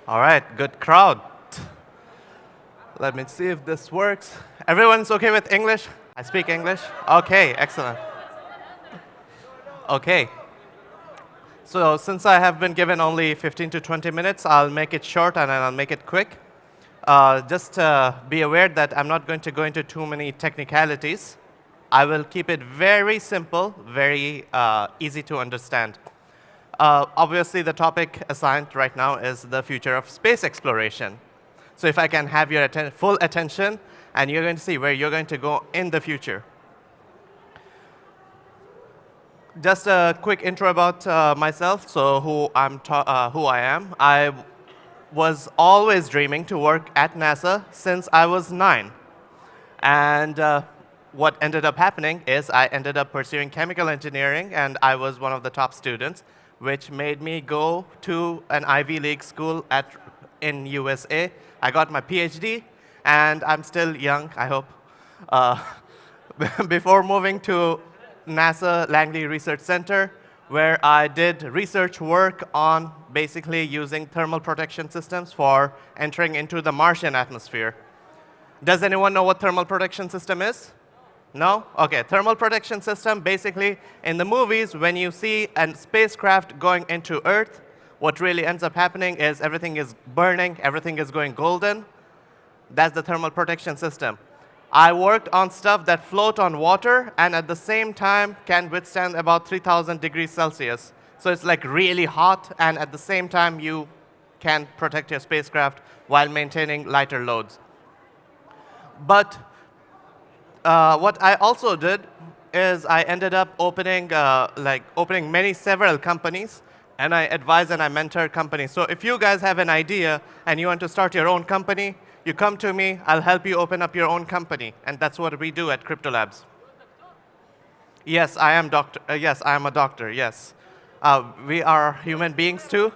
All right, good crowd. Let me see if this works. Everyone's okay with English? I speak English? Okay, excellent. Okay. So since I have been given only 15 to 20 minutes, I'll make it short and then I'll make it quick. Just be aware that I'm not going to go into too many technicalities. I will keep it very simple, very easy to understand. Obviously, the topic assigned right now is the future of space exploration. So if I can have your full attention, and you're going to see where you're going to go in the future. Just a quick intro about myself, so who I am. I was always dreaming to work at NASA since I was 9. And what ended up happening is I ended up pursuing chemical engineering, and I was one of the top students, which made me go to an Ivy League school in USA. I got my PhD, and I'm still young, I hope. Before moving to NASA Langley Research Center, where I did research work on basically using thermal protection systems for entering into the Martian atmosphere. Does anyone know what thermal protection system is? No? Okay, thermal protection system, basically, in the movies, when you see a spacecraft going into Earth, what really ends up happening is everything is burning, everything is going golden. That's the thermal protection system. I worked on stuff that float on water and at the same time can withstand about 3,000 degrees Celsius. So it's like really hot, and at the same time you can protect your spacecraft while maintaining lighter loads. But what I also did is I ended up opening several companies, and I advise and I mentor companies. So if you guys have an idea and you want to start your own company, you come to me, I'll help you open up your own company. And that's what we do at Kryptolabs. Yes, I am a doctor, yes. We are human beings too.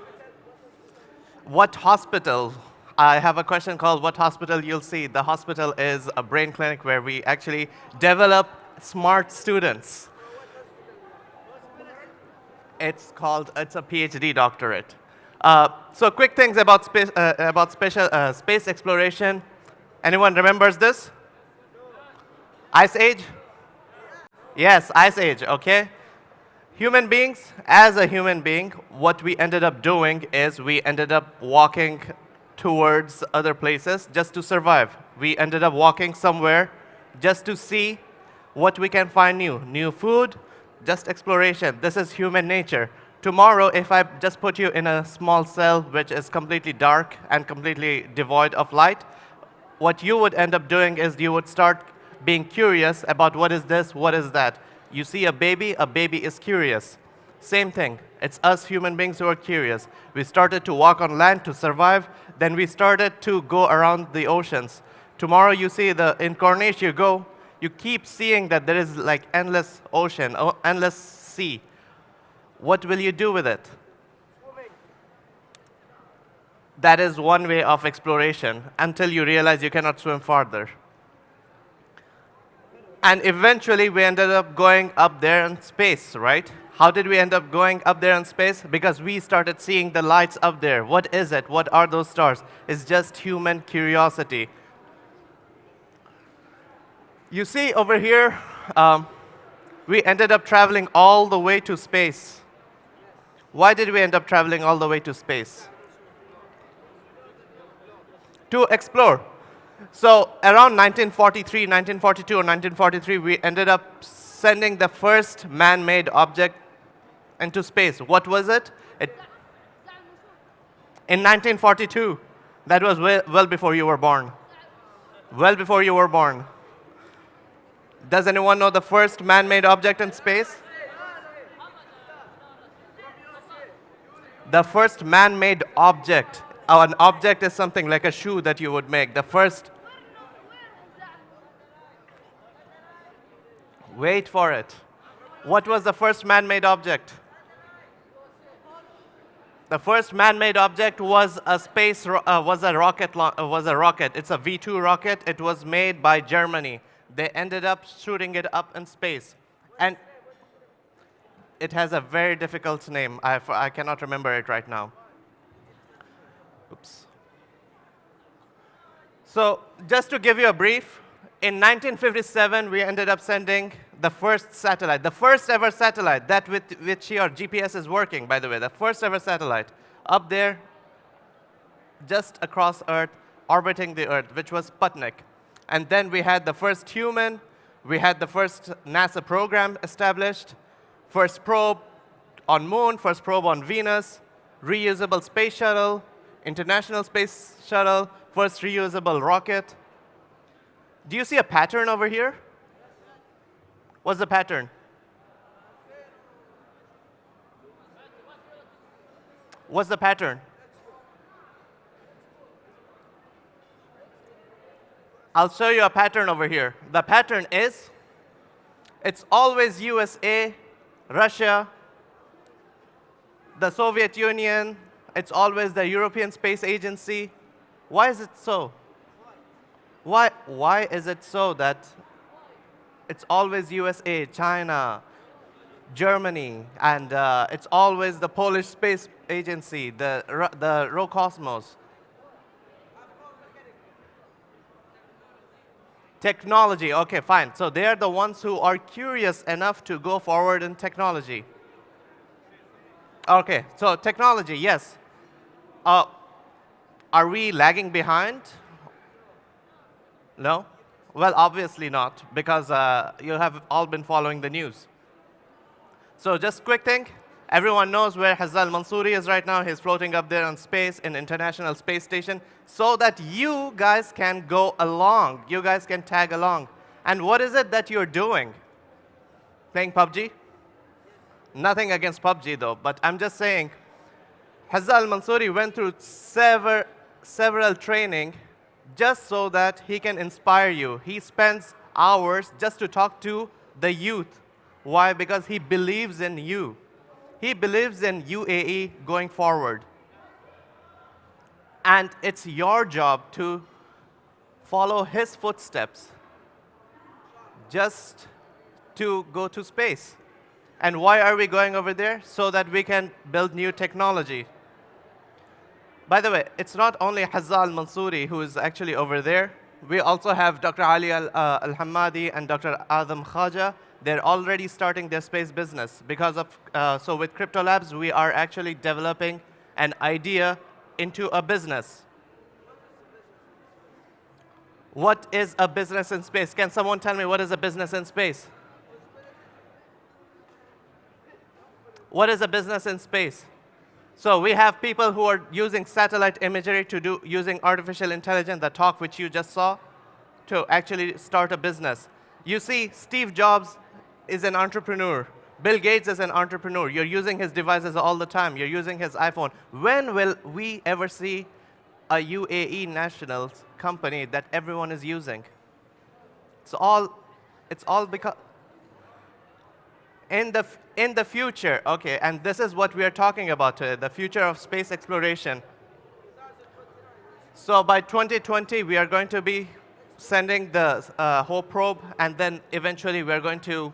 What hospital? I have a question called what hospital you'll see. The hospital is a brain clinic where we actually develop smart students. It's a PhD doctorate. So quick things about space exploration. Anyone remembers this? Ice Age? Yes, Ice Age, okay. Human beings, as a human being, what we ended up doing is we ended up walking towards other places just to survive. We ended up walking somewhere just to see what we can find new food, just exploration. This is human nature. Tomorrow, if I just put you in a small cell which is completely dark and completely devoid of light, what you would end up doing is you would start being curious about what is this, what is that. You see a baby is curious. Same thing. It's us human beings who are curious. We started to walk on land to survive, then we started to go around the oceans. Tomorrow you see in Corniche you keep seeing that there is like endless ocean, endless sea. What will you do with it? That is one way of exploration until you realize you cannot swim farther. And eventually we ended up going up there in space, right? How did we end up going up there in space? Because we started seeing the lights up there. What is it? What are those stars? It's just human curiosity. You see over here, we ended up traveling all the way to space. Why did we end up traveling all the way to space? To explore. So around 1943, 1942, or 1943, we ended up sending the first man-made object into space. What was it? In 1942. That was well before you were born. Well before you were born. Does anyone know the first man-made object in space? The first man-made object. An object is something like a shoe that you would make. The first. Wait for it. What was the first man-made object? The first man-made object was a rocket. It's a V2 rocket. It was made by Germany. They ended up shooting it up in space, and it has a very difficult name. I cannot remember it right now. Oops. So just to give you a brief, in 1957, we ended up sending the first satellite, the first ever satellite, that with which your GPS is working, by the way, the first ever satellite, up there, just across Earth, orbiting the Earth, which was Sputnik. And then we had the first human, we had the first NASA program established, first probe on Moon, first probe on Venus, reusable space shuttle, International Space Shuttle, first reusable rocket. Do you see a pattern over here? What's the pattern? What's the pattern? I'll show you a pattern over here. The pattern is, it's always USA, Russia, the Soviet Union, it's always the European Space Agency. Why is it so? Why is it so that it's always USA, China, Germany, and it's always the Polish Space Agency, the Roscosmos? Technology, okay, fine. So they are the ones who are curious enough to go forward in technology. Okay, so technology, yes. Are we lagging behind? No? Well, obviously not, because you have all been following the news. So just quick thing, everyone knows where Hazal Mansouri is right now. He's floating up there in space, in International Space Station, so that you guys can go along. You guys can tag along. And what is it that you're doing? Playing PUBG? Nothing against PUBG, though, but I'm just saying, Hazal Mansouri went through several training just so that he can inspire you. He spends hours just to talk to the youth. Why? Because he believes in you. He believes in UAE going forward. And it's your job to follow his footsteps just to go to space. And why are we going over there? So that we can build new technology. By the way, it's not only Hazal Mansouri who is actually over there. We also have Dr. Ali Al-Hammadi and Dr. Adam Khaja. They're already starting their space business. Because of, so with Kryptolabs, we are actually developing an idea into a business. What is a business in space? Can someone tell me what is a business in space? What is a business in space? So we have people who are using satellite imagery to do, using artificial intelligence, the talk which you just saw, to actually start a business. You see, Steve Jobs is an entrepreneur. Bill Gates is an entrepreneur. You're using his devices all the time. You're using his iPhone. When will we ever see a UAE national company that everyone is using? It's all because in the future, okay, and this is what we are talking about today, the future of space exploration. So by 2020, we are going to be sending the Hope probe, and then eventually we are going to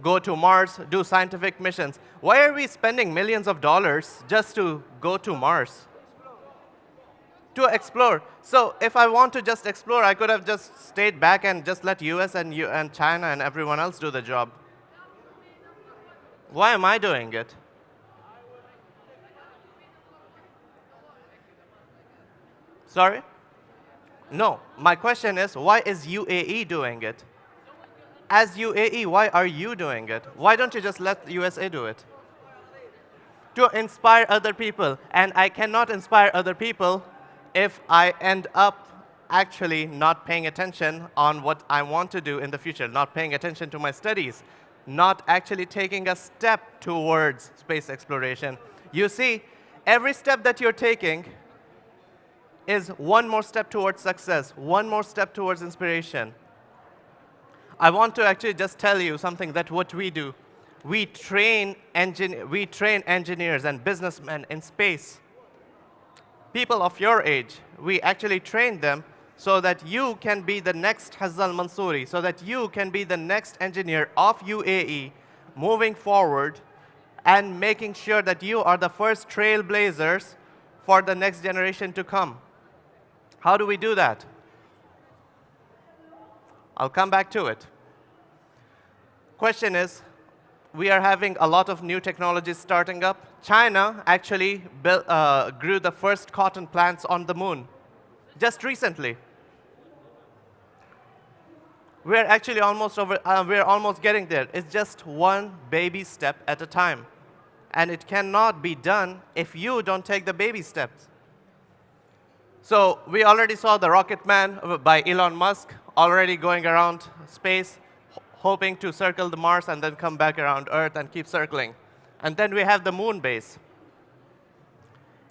go to Mars, do scientific missions. Why are we spending millions of dollars just to go to Mars? To explore. So if I want to just explore, I could have just stayed back and just let US and China and everyone else do the job. Why am I doing it? Sorry? No, my question is, why is UAE doing it? As UAE, why are you doing it? Why don't you just let the USA do it? To inspire other people. And I cannot inspire other people if I end up actually not paying attention on what I want to do in the future, not paying attention to my studies, not actually taking a step towards space exploration. You see, every step that you're taking is one more step towards success, one more step towards inspiration. I want to actually just tell you something that what we do. We train engineers and businessmen in space. People of your age, we actually train them so that you can be the next Hazal Mansouri, so that you can be the next engineer of UAE moving forward and making sure that you are the first trailblazers for the next generation to come. How do we do that? I'll come back to it. Question is, we are having a lot of new technologies starting up. China actually grew the first cotton plants on the moon just recently. We're actually we're almost getting there. It's just one baby step at a time. And it cannot be done if you don't take the baby steps. So we already saw the Rocket Man by Elon Musk already going around space, hoping to circle the Mars and then come back around Earth and keep circling. And then we have the moon base.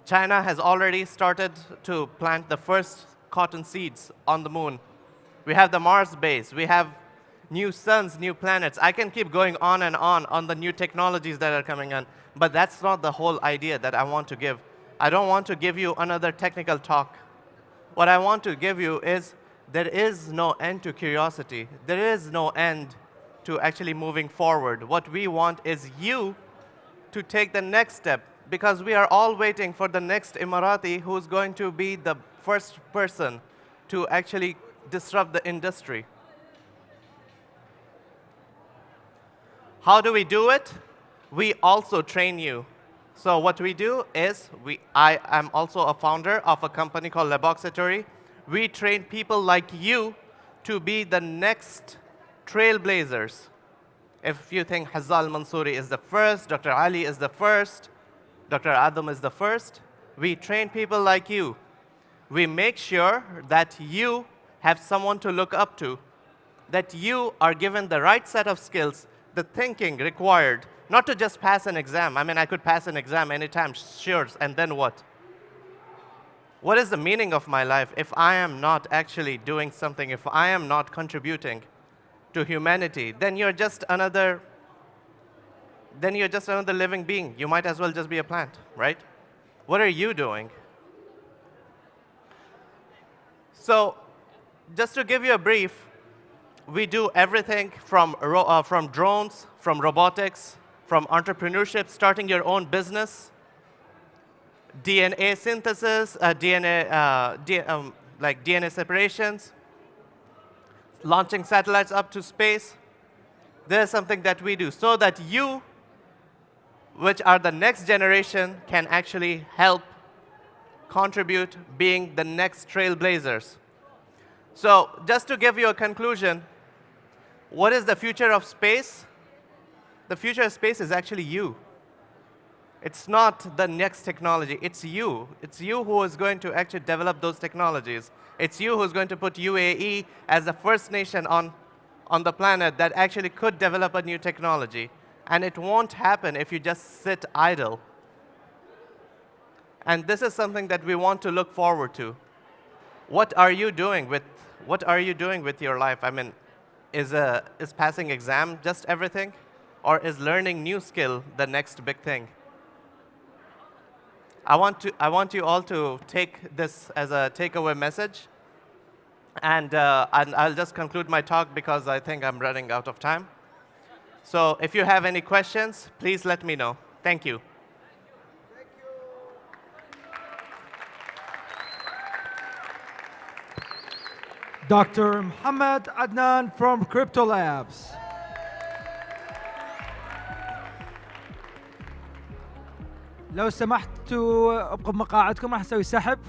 China has already started to plant the first cotton seeds on the moon. We have the Mars base. We have new suns, new planets. I can keep going on the new technologies that are coming in. But that's not the whole idea that I want to give. I don't want to give you another technical talk. What I want to give you is there is no end to curiosity. There is no end to actually moving forward. What we want is you to take the next step, because we are all waiting for the next Emirati who's going to be the first person to actually disrupt the industry. How do we do it? We also train you. So what we do is, I am also a founder of a company called Laboratory. We train people like you to be the next trailblazers. If you think Hazal Mansouri is the first, Dr. Ali is the first, Dr. Adam is the first, we train people like you. We make sure that you have someone to look up to, that you are given the right set of skills, the thinking required, not to just pass an exam. I mean, I could pass an exam anytime, sure, and then what? What is the meaning of my life if I am not actually doing something, if I am not contributing to humanity? Then you're just another living being. You might as well just be a plant, right? What are you doing? So, just to give you a brief, we do everything from drones, from robotics, from entrepreneurship, starting your own business, DNA synthesis, like DNA separations, launching satellites up to space. There's something that we do so that you, which are the next generation, can actually help contribute being the next trailblazers. So just to give you a conclusion, what is the future of space? The future of space is actually you. It's not the next technology, it's you. It's you who is going to actually develop those technologies. It's you who's going to put UAE as the first nation on the planet that actually could develop a new technology. And it won't happen if you just sit idle. And this is something that we want to look forward to. What are you doing with your life? I mean, is passing exam just everything? Or is learning new skill the next big thing? I want you all to take this as a takeaway message. And I'll just conclude my talk because I think I'm running out of time. So if you have any questions, please let me know. Thank you. Dr. Mohammad Adnan from Kryptolabs. لو سمحتوا ابقوا بمقاعدكم، راح نسوي سحب.